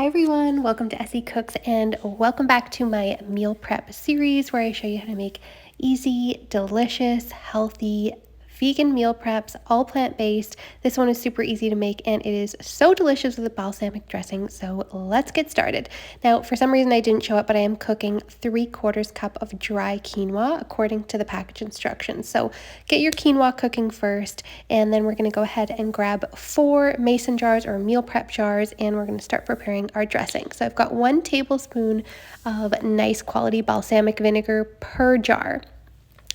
Hi everyone, welcome to Essy Cooks and welcome back to my meal prep series where I show you how to make easy, delicious, healthy, vegan meal preps, all plant-based. This one is super easy to make and it is so delicious with a balsamic dressing, so let's get started. Now, for some reason I didn't show it, but I am cooking 3/4 cup of dry quinoa according to the package instructions. So get your quinoa cooking first, and then we're going to go ahead and grab 4 mason jars or meal prep jars, and we're going to start preparing our dressing. So I've got 1 tablespoon of nice quality balsamic vinegar per jar.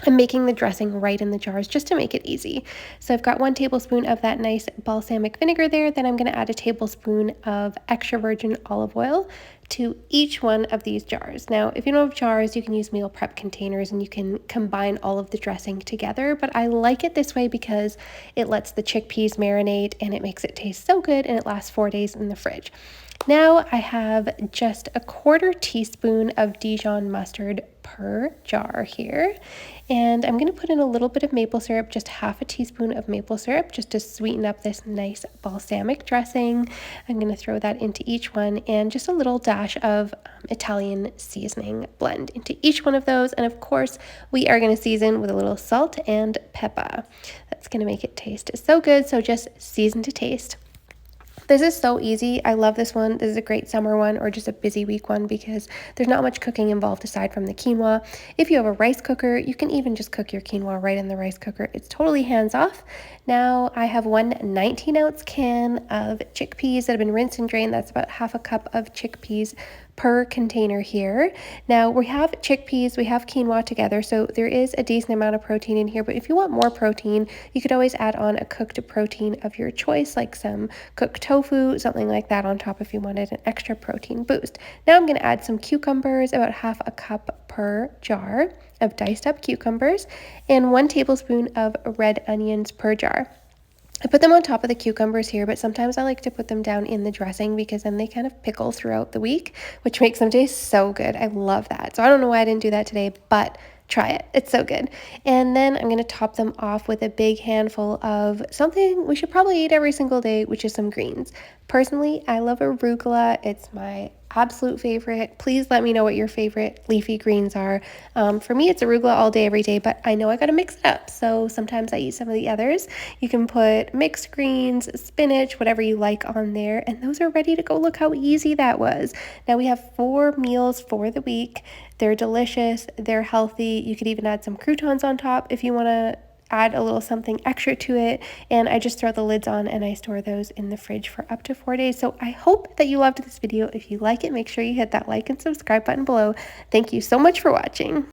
I'm making the dressing right in the jars just to make it easy. So I've got 1 tablespoon of that nice balsamic vinegar there. Then I'm going to add a tablespoon of extra virgin olive oil to each one of these jars. Now, if you don't have jars, you can use meal prep containers and you can combine all of the dressing together. But I like it this way because it lets the chickpeas marinate and it makes it taste so good, and it lasts 4 days in the fridge. Now I have just a 1/4 teaspoon of Dijon mustard per jar here. And I'm going to put in a little bit of maple syrup, just 1/2 teaspoon of maple syrup, just to sweeten up this nice balsamic dressing. I'm going to throw that into each one, and just a little dash of Italian seasoning blend into each one of those. And of course, we are going to season with a little salt and pepper. That's going to make it taste so good, so just season to taste. This is so easy. I love this one. This is a great summer one or just a busy week one because there's not much cooking involved aside from the quinoa. If you have a rice cooker, you can even just cook your quinoa right in the rice cooker. It's totally hands off. Now I have 1 19-ounce can of chickpeas that have been rinsed and drained. That's about 1/2 cup of chickpeas per container here. Now we have chickpeas, we have quinoa together, so there is a decent amount of protein in here, but if you want more protein, you could always add on a cooked protein of your choice, like some cooked tofu, something like that on top if you wanted an extra protein boost. Now I'm going to add some cucumbers, about 1/2 cup per jar of diced up cucumbers, and 1 tablespoon of red onions per jar. I put them on top of the cucumbers here, but sometimes I like to put them down in the dressing because then they kind of pickle throughout the week, which makes them taste so good. I love that. So I don't know why I didn't do that today, but try it. It's so good. And then I'm going to top them off with a big handful of something we should probably eat every single day, which is some greens. Personally, I love arugula. It's my absolute favorite. Please let me know what your favorite leafy greens are. For me, it's arugula all day, every day, but I know I got to mix it up. So sometimes I eat some of the others. You can put mixed greens, spinach, whatever you like on there, and those are ready to go. Look how easy that was. Now we have 4 meals for the week. They're delicious. They're healthy. You could even add some croutons on top if you want to add a little something extra to it, and I just throw the lids on and I store those in the fridge for up to 4 days. So I hope that you loved this video. If you like it, make sure you hit that like and subscribe button below. Thank you so much for watching.